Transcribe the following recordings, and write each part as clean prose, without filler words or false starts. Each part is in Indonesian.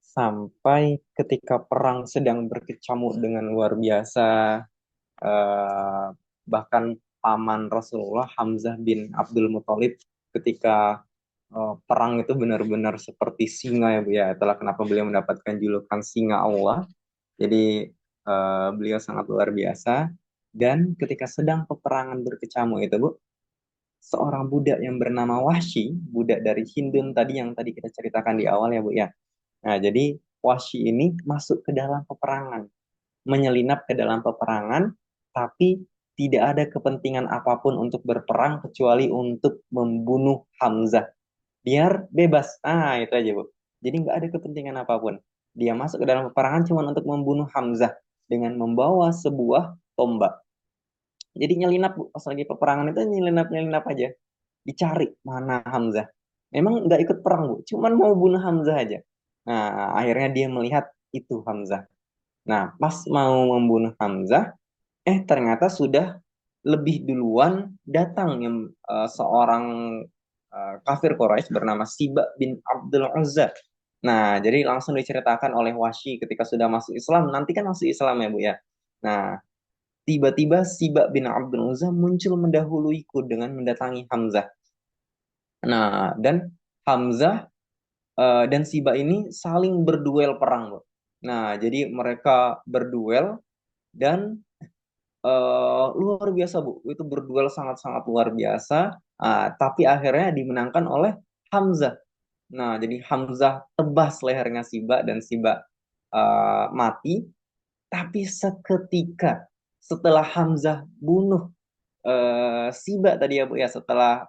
sampai ketika perang sedang berkecamuk dengan luar biasa, eh, bahkan paman Rasulullah Hamzah bin Abdul Muthalib ketika perang itu benar-benar seperti singa ya Bu ya. Itulah kenapa beliau mendapatkan julukan singa Allah. Jadi beliau sangat luar biasa. Dan ketika sedang peperangan berkecamuk itu Bu, seorang budak yang bernama Wahsy, budak dari Hindun tadi yang tadi kita ceritakan di awal ya Bu ya. Nah, jadi Wahsy ini masuk ke dalam peperangan, menyelinap ke dalam peperangan, tapi tidak ada kepentingan apapun untuk berperang kecuali untuk membunuh Hamzah. Biar bebas. Ah, itu aja, Bu. Jadi nggak ada kepentingan apapun. Dia masuk ke dalam peperangan cuma untuk membunuh Hamzah dengan membawa sebuah tombak. Jadi nyelinap, Bu. Pas lagi peperangan itu nyelinap-nyelinap aja. Dicari mana Hamzah. Memang nggak ikut perang, Bu. Cuman mau bunuh Hamzah aja. Nah, akhirnya dia melihat itu Hamzah. Nah, pas mau membunuh Hamzah, ternyata sudah lebih duluan datang yang seorang kafir Quraisy bernama Siba bin Abdul Uzza. Nah, jadi langsung diceritakan oleh Wahsy ketika sudah masuk Islam. Nanti kan masuk Islam ya, Bu ya. Nah, tiba-tiba Siba bin Abdul Uzza muncul mendahuluiku dengan mendatangi Hamzah. Nah, dan Hamzah dan Siba ini saling berduel perang, Bu. Nah, jadi mereka berduel dan luar biasa, Bu. Itu berduel sangat-sangat luar biasa. Tapi akhirnya dimenangkan oleh Hamzah. Nah, jadi Hamzah tebas lehernya Siba dan Siba mati. Tapi seketika setelah Hamzah bunuh Siba tadi ya Bu ya, setelah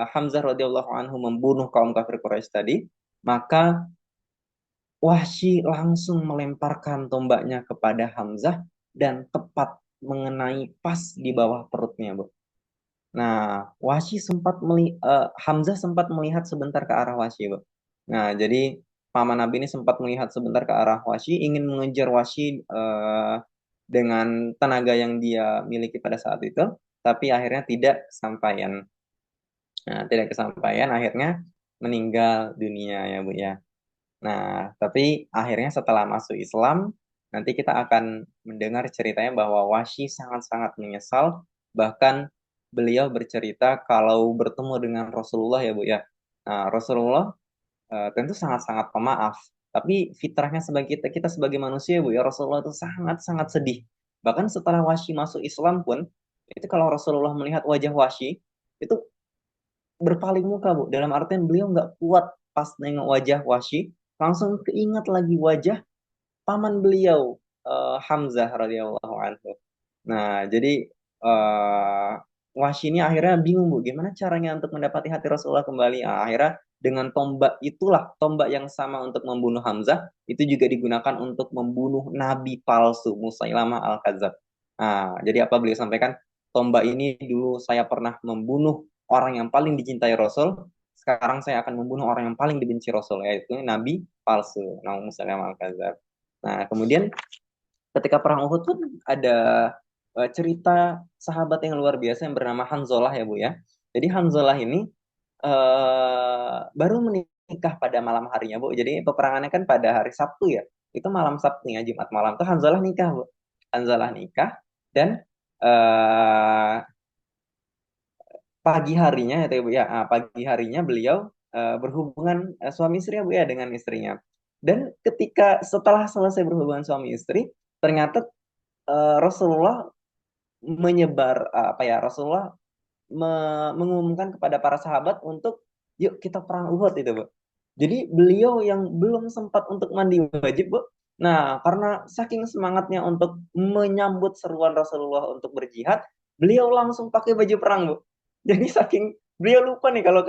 Hamzah radhiyallahu anhu membunuh kaum kafir Quraisy tadi, maka Wahsy langsung melemparkan tombaknya kepada Hamzah dan tepat mengenai pas di bawah perutnya, Bu. Nah, Hamzah sempat melihat sebentar ke arah Wahsy, Bu. Nah, jadi paman Nabi ini sempat melihat sebentar ke arah Wahsy, ingin mengejar Wahsy dengan tenaga yang dia miliki pada saat itu, tapi akhirnya tidak kesampaian. Nah, tidak kesampaian, akhirnya meninggal dunia ya, Bu ya. Nah, tapi akhirnya setelah masuk Islam, nanti kita akan mendengar ceritanya bahwa Wahsy sangat-sangat menyesal, bahkan beliau bercerita kalau bertemu dengan Rasulullah ya Bu ya. Nah, Rasulullah tentu sangat-sangat pemaaf, tapi fitrahnya sebagai kita sebagai manusia Bu ya, Rasulullah itu sangat-sangat sedih. Bahkan setelah Wahsy masuk Islam pun, itu kalau Rasulullah melihat wajah Wahsy, itu berpaling muka Bu. Dalam artian beliau nggak kuat pas nengok wajah Wahsy, langsung keingat lagi wajah paman beliau Hamzah radhiyallahu anhu. Nah, jadi eh Wahsy ini akhirnya bingung Bu, gimana caranya untuk mendapati hati Rasulullah kembali? Akhirnya dengan tombak itulah, tombak yang sama untuk membunuh Hamzah, itu juga digunakan untuk membunuh nabi palsu Musailamah al-Kadzab. Nah, jadi apa beliau sampaikan? Tombak ini dulu saya pernah membunuh orang yang paling dicintai Rasul, sekarang saya akan membunuh orang yang paling dibenci Rasul, yaitu nabi palsu, Nabi Musailamah al-Kadzab. Nah, kemudian ketika perang Uhud pun ada cerita sahabat yang luar biasa yang bernama Hanzalah ya Bu ya. Jadi Hanzalah ini baru menikah pada malam harinya Bu. Jadi peperangannya kan pada hari Sabtu ya. Itu malam Sabtu ya, Jumat malam tuh Hanzalah nikah Bu. Hanzalah nikah dan eh, pagi harinya ya Bu ya. Pagi harinya beliau berhubungan suami istri ya Bu ya dengan istrinya. Dan ketika setelah selesai berhubungan suami istri, ternyata Rasulullah Rasulullah mengumumkan kepada para sahabat untuk yuk kita perang Uhud itu, Bu. Jadi beliau yang belum sempat untuk mandi wajib, Bu. Nah, karena saking semangatnya untuk menyambut seruan Rasulullah untuk berjihad, beliau langsung pakai baju perang, Bu. Jadi saking beliau lupa nih kalau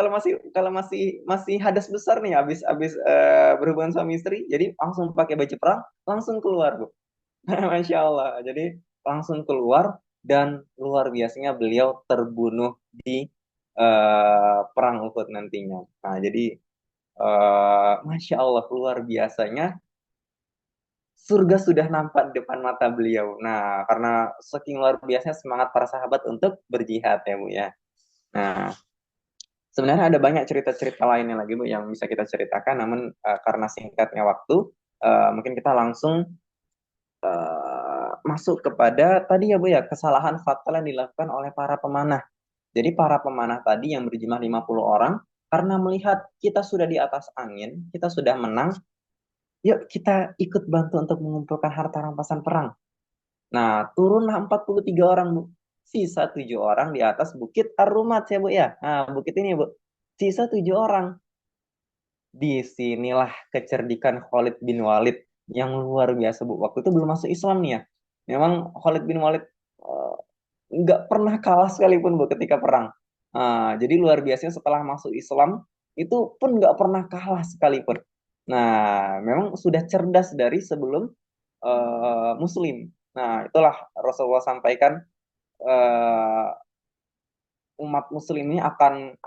masih hadas besar nih habis berhubungan suami istri, jadi langsung pakai baju perang, langsung keluar, Bu. Masya Allah. Jadi langsung keluar dan luar biasanya beliau terbunuh di perang Uhud nantinya. Nah, jadi Masya Allah luar biasanya surga sudah nampak di depan mata beliau. Nah, karena saking luar biasanya semangat para sahabat untuk berjihad ya Bu ya. Nah, Sebenarnya ada banyak cerita-cerita lainnya lagi Bu yang bisa kita ceritakan, namun karena singkatnya waktu, mungkin kita langsung masuk kepada tadi ya Bu ya, kesalahan fatal yang dilakukan oleh para pemanah. Jadi para pemanah tadi yang berjumlah 50 orang, karena melihat kita sudah di atas angin, kita sudah menang, yuk kita ikut bantu untuk mengumpulkan harta rampasan perang. Nah, turunlah 43 orang, Bu. Sisa 7 orang di atas Bukit Ar-Rumat ya, Bu ya. Nah, bukit ini, Bu. Sisa 7 orang. Disinilah kecerdikan Khalid bin Walid yang luar biasa, Bu. Waktu itu belum masuk Islam nih ya. Memang Khalid bin Walid eh, nggak pernah kalah sekalipun, Bu, ketika perang. Nah, jadi luar biasanya setelah masuk Islam, itu pun nggak pernah kalah sekalipun. Nah, memang sudah cerdas dari sebelum Muslim. Nah, itulah Rasulullah sampaikan eh, umat Muslim ini akan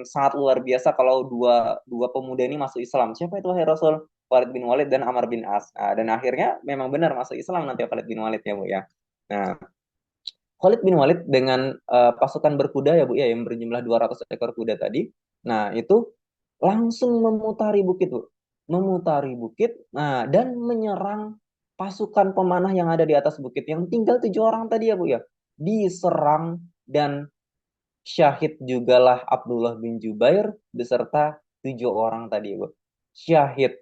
sangat luar biasa kalau dua dua pemuda ini masuk Islam. Siapa itu wahai Rasul? Khalid bin Walid dan Amr bin As. Nah, dan akhirnya memang benar masuk Islam nanti Khalid bin Walid ya Bu ya. Nah, Khalid bin Walid dengan pasukan berkuda ya Bu ya yang berjumlah 200 ekor kuda tadi. Nah, itu langsung memutari bukit Bu. Memutari bukit dan menyerang pasukan pemanah yang ada di atas bukit yang tinggal 7 orang tadi ya Bu ya. Diserang dan syahid jugalah Abdullah bin Jubair beserta 7 orang tadi Bu. Syahid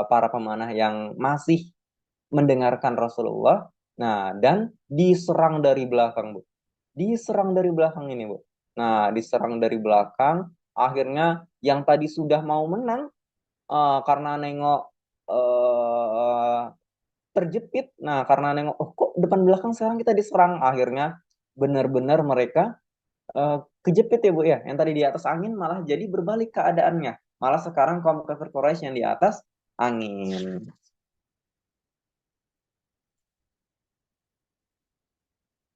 para pemanah yang masih mendengarkan Rasulullah. Nah, dan diserang dari belakang, Bu. Diserang dari belakang ini, Bu. Nah, diserang dari belakang, akhirnya yang tadi sudah mau menang karena nengok eh, terjepit. Nah, karena nengok, oh kok depan belakang sekarang kita diserang. Akhirnya benar-benar mereka eh, kejepit ya, Bu ya. Yang tadi di atas angin malah jadi berbalik keadaannya. Malah sekarang kaum kafir Quraisy yang di atas angin.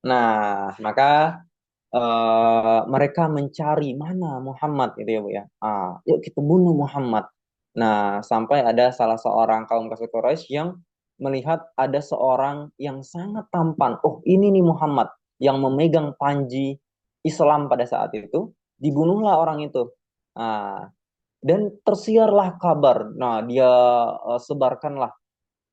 Nah, maka mereka mencari mana Muhammad gitu ya Bu ya. Yuk kita bunuh Muhammad. Nah, sampai ada salah seorang kaum kafir Quraisy yang melihat ada seorang yang sangat tampan. Oh, ini nih Muhammad yang memegang panji Islam pada saat itu. Dibunuhlah orang itu. Nah, dan tersiarlah kabar. Nah, dia sebarkanlah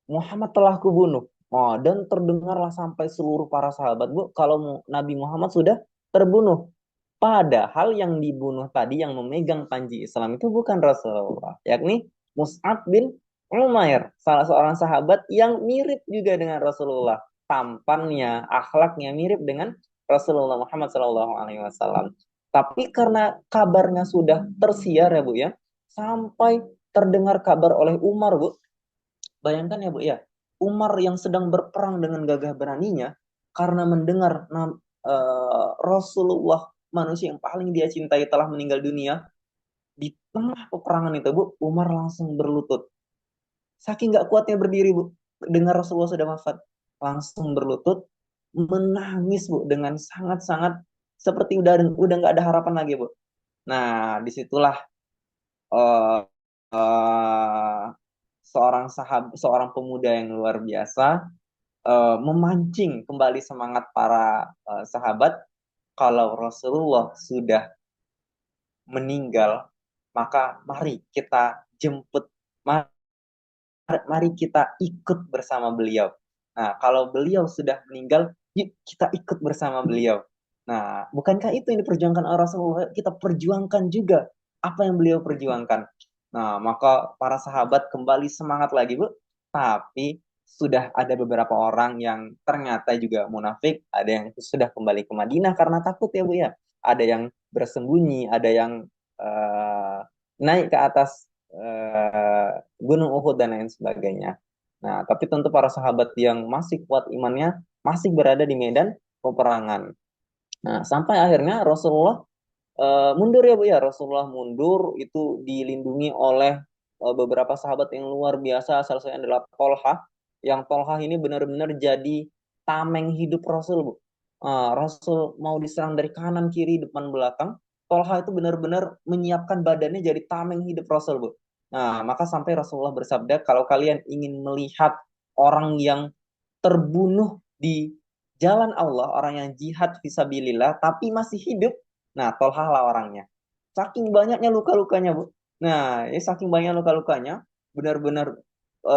Muhammad telah kubunuh. Oh, dan terdengarlah sampai seluruh para sahabat, Bu, kalau Nabi Muhammad sudah terbunuh. Padahal yang dibunuh tadi yang memegang panji Islam itu bukan Rasulullah, yakni Mus'ab bin Umair, salah seorang sahabat yang mirip juga dengan Rasulullah. Tampannya, akhlaknya mirip dengan Rasulullah Muhammad Shallallahu Alaihi Wasallam. Tapi karena kabarnya sudah tersiar ya Bu ya, sampai terdengar kabar oleh Umar Bu. Bayangkan ya Bu ya, Umar yang sedang berperang dengan gagah beraninya karena mendengar Rasulullah manusia yang paling dia cintai telah meninggal dunia di tengah peperangan itu Bu, Umar langsung berlutut. Saking nggak kuatnya berdiri Bu, dengar Rasulullah sudah wafat, langsung berlutut menangis Bu dengan sangat-sangat seperti udah nggak ada harapan lagi Bu. Nah, disitulah eh, eh, seorang pemuda yang luar biasa memancing kembali semangat para sahabat kalau Rasulullah sudah meninggal, maka mari kita jemput, mari kita ikut bersama beliau. Nah, kalau beliau sudah meninggal, yuk kita ikut bersama beliau. Nah, bukankah itu yang diperjuangkan oleh Rasulullah? Kita perjuangkan juga apa yang beliau perjuangkan. Nah, maka para sahabat kembali semangat lagi, Bu. Tapi sudah ada beberapa orang yang ternyata juga munafik, ada yang sudah kembali ke Madinah karena takut ya, Bu ya. Ada yang bersembunyi, ada yang uh, naik ke atas Gunung Uhud dan lain sebagainya. Nah, tapi tentu para sahabat yang masih kuat imannya masih berada di medan peperangan. Nah, sampai akhirnya Rasulullah mundur ya Bu ya. Rasulullah mundur itu dilindungi oleh beberapa sahabat yang luar biasa. Salah satunya adalah Tolha. Yang Tolha ini benar-benar jadi tameng hidup Rasul Bu. Rasul mau diserang dari kanan, kiri, depan, belakang. Tolha itu benar-benar menyiapkan badannya jadi tameng hidup Rasul Bu. Nah, maka sampai Rasulullah bersabda, kalau kalian ingin melihat orang yang terbunuh di jalan Allah, orang yang jihad visabilillah tapi masih hidup, nah Tolha lah orangnya. Saking banyaknya luka-lukanya, Bu. Nah, ya saking banyak luka-lukanya, benar-benar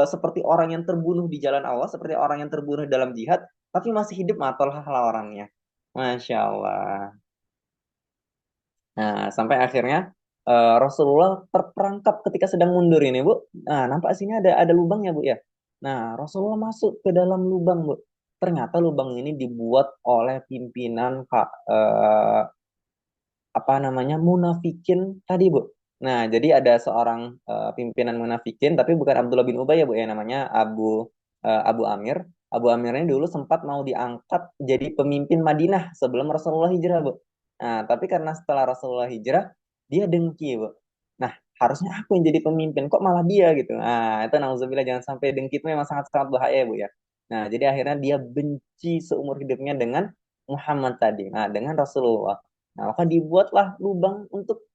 seperti orang yang terbunuh di jalan Allah, seperti orang yang terbunuh dalam jihad, tapi masih hidup matollah lah orangnya. Masya Allah. Nah, sampai akhirnya Rasulullah terperangkap ketika sedang mundur ini, Bu. Nah, nampak sini ada lubangnya, Bu ya. Nah, Rasulullah masuk ke dalam lubang, Bu. Ternyata lubang ini dibuat oleh pimpinan apa namanya munafikin tadi, Bu. Nah, jadi ada seorang pimpinan munafikin, tapi bukan Abdullah bin Ubay ya, Bu ya, namanya Abu Amir. Abu Amir ini dulu sempat mau diangkat jadi pemimpin Madinah sebelum Rasulullah hijrah, Bu. Nah, tapi karena setelah Rasulullah hijrah, dia dengki, Bu. Nah, harusnya aku yang jadi pemimpin, kok malah dia gitu. Nah, itu nauzubillah, jangan sampai dengki itu memang sangat-sangat bahaya, Bu ya. Nah, jadi akhirnya dia benci seumur hidupnya dengan Muhammad tadi. Nah, dengan Rasulullah. Nah, maka dibuatlah lubang untuk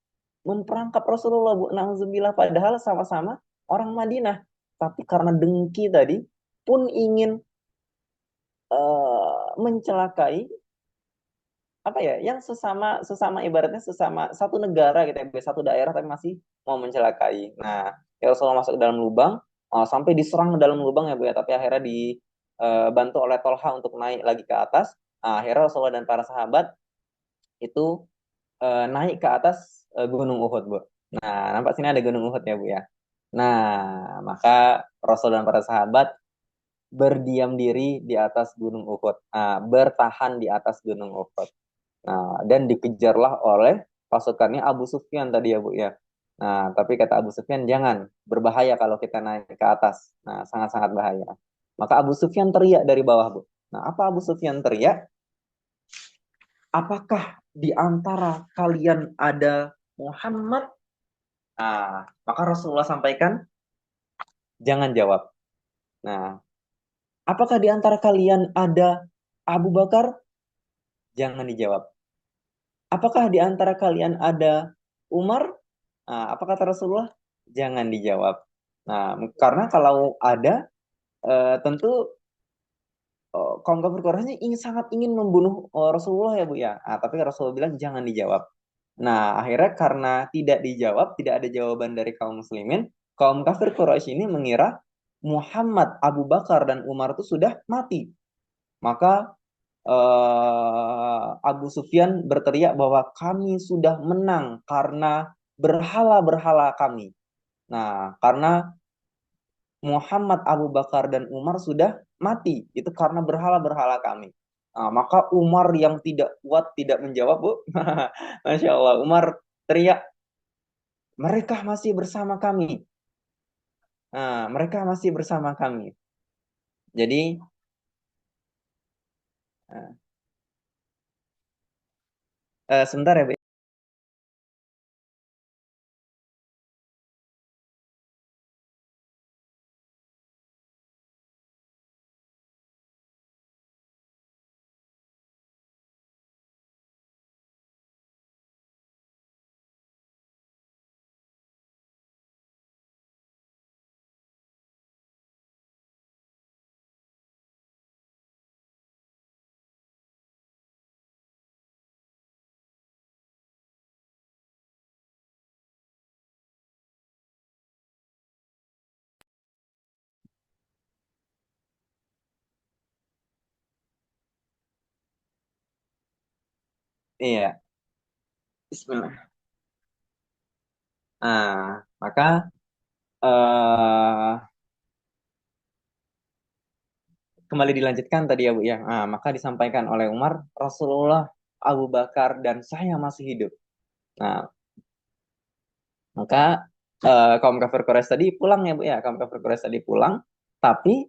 memperangkap Rasulullah, Bu. Nauzubillah, padahal sama-sama orang Madinah. Tapi karena dengki tadi pun ingin mencelakai apa ya, yang sesama sesama ibaratnya sesama satu negara gitu ya, satu daerah tapi masih mau mencelakai. Nah, ya Rasulullah masuk ke dalam lubang sampai diserang ke dalam lubang ya, Bu ya. Tapi akhirnya dibantu oleh Tolha untuk naik lagi ke atas. Nah, akhirnya Rasulullah dan para sahabat itu naik ke atas Gunung Uhud, Bu. Nah, nampak sini ada Gunung Uhud ya, Bu ya. Nah, maka Rasul dan para sahabat berdiam diri di atas Gunung Uhud. Nah, bertahan di atas Gunung Uhud. Nah, dan dikejarlah oleh pasukannya Abu Sufyan tadi ya, Bu ya. Nah, tapi kata Abu Sufyan, jangan, berbahaya kalau kita naik ke atas. Nah, sangat-sangat bahaya. Maka Abu Sufyan teriak dari bawah, Bu. Nah, apa Abu Sufyan teriak? Apakah di antara kalian ada Muhammad? Nah, maka Rasulullah sampaikan, jangan jawab. Nah, apakah di antara kalian ada Abu Bakar? Jangan dijawab. Apakah di antara kalian ada Umar? Nah, apa kata Rasulullah? Jangan dijawab. Nah, karena kalau ada, tentu kaum kafir Quraisy ingin sangat ingin membunuh Rasulullah ya, Bu ya. Nah, tapi Rasulullah bilang jangan dijawab. Nah, akhirnya karena tidak dijawab, tidak ada jawaban dari kaum muslimin, kaum kafir Quraisy ini mengira Muhammad, Abu Bakar, dan Umar itu sudah mati. Maka Abu Sufyan berteriak bahwa kami sudah menang karena berhala-berhala kami. Nah, karena Muhammad, Abu Bakar, dan Umar sudah mati. Itu karena berhala-berhala kami. Nah, maka Umar yang tidak kuat tidak menjawab, Bu. Masya Allah, Umar teriak, mereka masih bersama kami. Nah, mereka masih bersama kami. Jadi, sebentar ya, Bu. Iya, Bismillah. Nah, maka eh kembali dilanjutkan tadi ya, Bu ya. Nah, maka disampaikan oleh Umar, Rasulullah, Abu Bakar, dan saya masih hidup. Nah, maka kaum kafir Quraisy tadi pulang ya, Bu ya. Kaum kafir Quraisy tadi pulang, tapi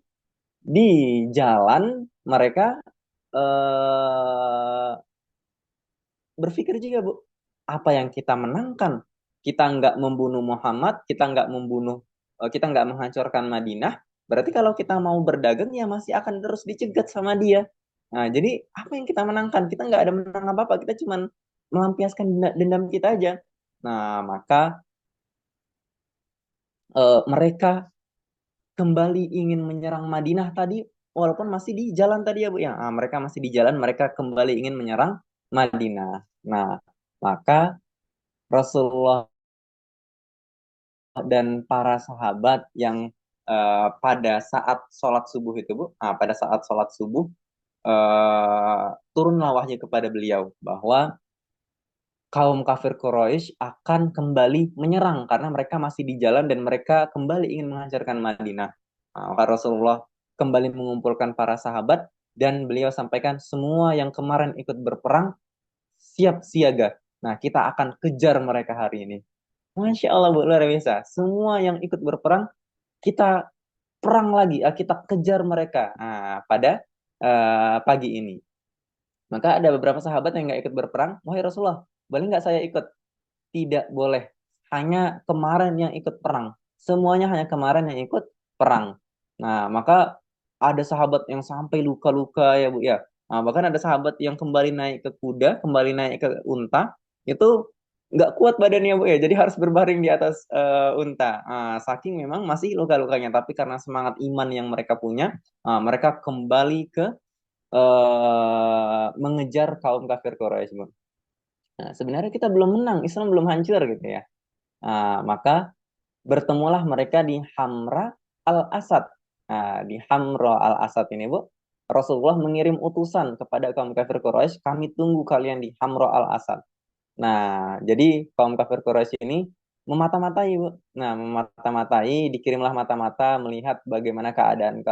di jalan mereka eh, berpikir juga, Bu, apa yang kita menangkan? Kita nggak membunuh Muhammad, kita nggak menghancurkan Madinah. Berarti kalau kita mau berdagang ya masih akan terus dicegat sama dia. Nah, jadi apa yang kita menangkan? Kita nggak ada menang apa-apa. Kita cuma melampiaskan dendam kita aja. Nah, maka mereka kembali ingin menyerang Madinah tadi, walaupun masih di jalan tadi ya, Bu ya. Nah, mereka masih di jalan, mereka kembali ingin menyerang Madinah. Nah, maka Rasulullah dan para sahabat yang pada saat sholat subuh itu Bu, pada saat sholat subuh turunlah wahyu kepada beliau bahwa kaum kafir Quraisy akan kembali menyerang karena mereka masih di jalan dan mereka kembali ingin menghancurkan Madinah. Maka Rasulullah kembali mengumpulkan para sahabat dan beliau sampaikan semua yang kemarin ikut berperang siap siaga. Nah, kita akan kejar mereka hari ini. Masya Allah, Bu, luar biasa. Semua yang ikut berperang, kita perang lagi, kita kejar mereka. Nah, pada pagi ini. Maka ada beberapa sahabat yang nggak ikut berperang. Wahai Rasulullah, boleh nggak saya ikut? Tidak boleh. Hanya kemarin yang ikut perang. Semuanya hanya kemarin yang ikut perang. Nah, maka ada sahabat yang sampai luka-luka ya Bu ya. Nah, bahkan ada sahabat yang kembali naik ke kuda, kembali naik ke unta, itu nggak kuat badannya Bu ya. Jadi harus berbaring di atas unta. Nah, saking memang masih luka-lukanya, tapi karena semangat iman yang mereka punya, mereka kembali ke mengejar kaum kafir Quraisy. Nah, sebenarnya kita belum menang, Islam belum hancur gitu ya. Maka bertemulah mereka di Hamra al-Asad. Nah, di Hamra al-Asad ini, Bu, Rasulullah mengirim utusan kepada kaum kafir Quraisy, kami tunggu kalian di Hamra al-Asad. Nah, jadi kaum kafir Quraisy ini memata-matai, Bu. Nah, memata-matai, dikirimlah mata-mata melihat bagaimana keadaan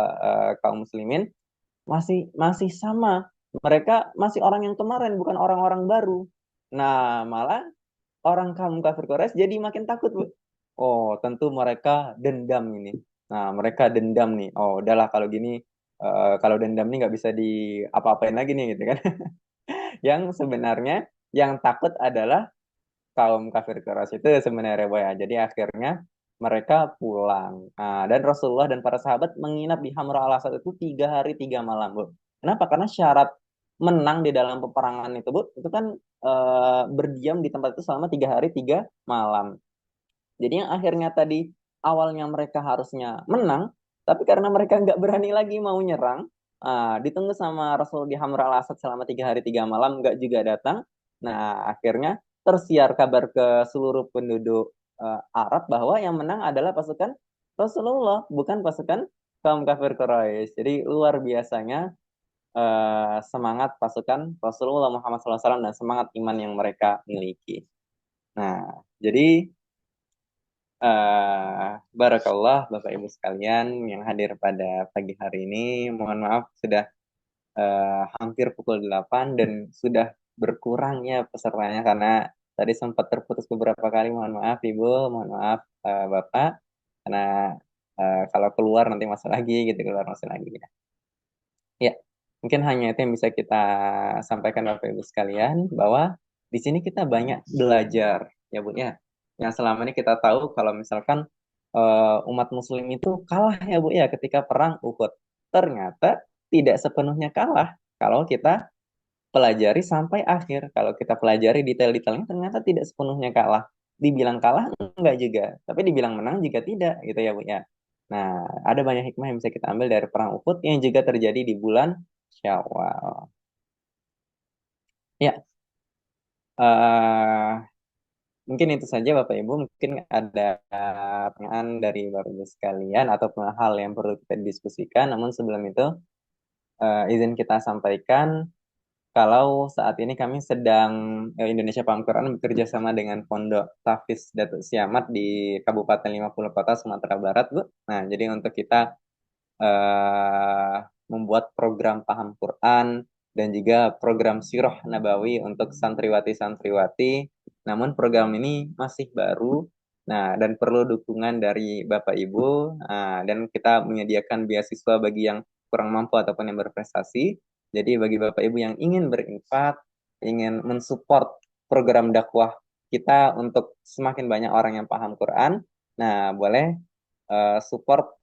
kaum muslimin masih masih sama. Mereka masih orang yang kemarin, bukan orang-orang baru. Nah, malah orang kaum kafir Quraisy jadi makin takut, Bu. Oh, tentu mereka dendam ini. Nah, mereka dendam nih. Oh, udahlah kalau gini, kalau dendam nih nggak bisa di apa-apain lagi nih, gitu kan. Yang sebenarnya yang takut adalah kaum kafir Quraisy itu sebenarnya, Bu ya. Jadi akhirnya mereka pulang. Nah, dan Rasulullah dan para sahabat menginap di Hamra al-Asad itu 3 hari 3 malam, Bu. Kenapa? Karena syarat menang di dalam peperangan itu, Bu, itu kan berdiam di tempat itu selama 3 hari 3 malam. Jadi yang akhirnya tadi awalnya mereka harusnya menang, tapi karena mereka nggak berani lagi mau nyerang, ditunggu sama Rasul di Hamra al-Asad selama 3 hari 3 malam nggak juga datang. Nah, akhirnya tersiar kabar ke seluruh penduduk Arab bahwa yang menang adalah pasukan Rasulullah, bukan pasukan kaum kafir Quraisy. Jadi luar biasanya semangat pasukan Rasulullah Muhammad SAW dan semangat iman yang mereka miliki. Nah, jadi barakallah Bapak Ibu sekalian yang hadir pada pagi hari ini. Mohon maaf sudah hampir pukul 8 dan sudah berkurangnya pesertanya karena tadi sempat terputus beberapa kali. Mohon maaf Ibu, mohon maaf Bapak. Karena kalau keluar nanti masuk lagi gitu, keluar masuk lagi ya. Ya, mungkin hanya itu yang bisa kita sampaikan Bapak Ibu sekalian bahwa di sini kita banyak belajar ya Bu ya. Yang selama ini kita tahu kalau misalkan umat muslim itu kalah ya Bu ya ketika perang Uhud. Ternyata tidak sepenuhnya kalah kalau kita pelajari sampai akhir. Kalau kita pelajari detail-detailnya ternyata tidak sepenuhnya kalah. Dibilang kalah enggak juga, tapi dibilang menang juga tidak gitu ya Bu ya. Nah, ada banyak hikmah yang bisa kita ambil dari perang Uhud yang juga terjadi di bulan Syawal. Ya, eh mungkin itu saja Bapak Ibu. Mungkin ada pertanyaan dari Bapak Ibu sekalian atau hal yang perlu kita diskusikan. Namun sebelum itu, izin kita sampaikan kalau saat ini kami sedang Indonesia Paham Quran bekerja sama dengan Pondok Tahfiz Datuk Siamat di Kabupaten 50 Kota Sumatera Barat, Bu. Nah, jadi untuk kita eh, membuat program paham Quran dan juga program Sirah Nabawi untuk santriwati-santriwati. Namun program ini masih baru, nah dan perlu dukungan dari Bapak Ibu, dan kita menyediakan beasiswa bagi yang kurang mampu ataupun yang berprestasi. Jadi bagi Bapak Ibu yang ingin berinfak, ingin mensupport program dakwah kita untuk semakin banyak orang yang paham Quran, nah boleh support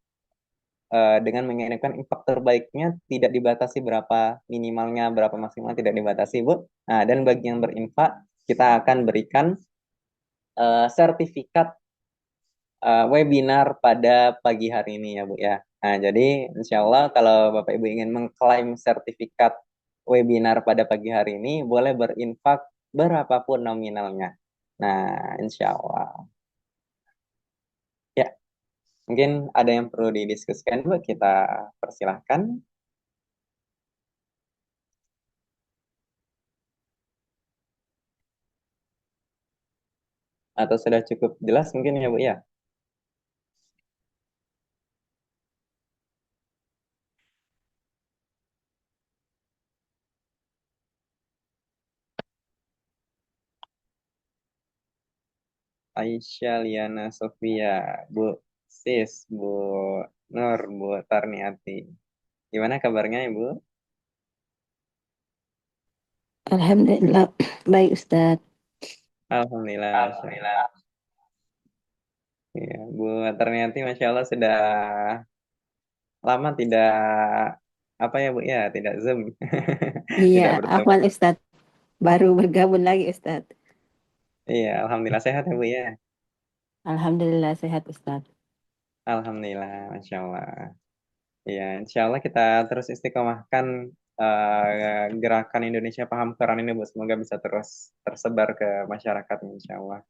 dengan mengirimkan infak terbaiknya tidak dibatasi berapa minimalnya, berapa maksimal tidak dibatasi, Bu. Nah, dan bagi yang berinfak, kita akan berikan sertifikat webinar pada pagi hari ini ya, Bu ya. Nah, jadi insya Allah kalau Bapak Ibu ingin mengklaim sertifikat webinar pada pagi hari ini, boleh berinfak berapapun nominalnya. Nah, insya Allah. Ya, mungkin ada yang perlu didiskusikan, Bu. Kita persilahkan. Atau sudah cukup jelas mungkin ya, Bu, ya? Aisyah, Liana, Sofia, Bu Sis, Bu Nur, Bu Tarniati. Gimana kabarnya, Ibu? Alhamdulillah, baik Ustadz. Alhamdulillah, Masya Allah. Ya, Bu Tarniati, Masya Allah sudah lama tidak apa ya, Bu, ya, tidak Zoom. Iya, Tidak bertemu. Afwan Ustadz. Baru bergabung lagi Ustadz. Iya, Alhamdulillah sehat ya, Bu, ya. Alhamdulillah sehat Ustadz. Alhamdulillah, Masya Allah. Ya, insya Allah kita terus istiqomahkan gerakan Indonesia Paham Quran ini, Bu. Semoga bisa terus tersebar ke masyarakat, insya Allah.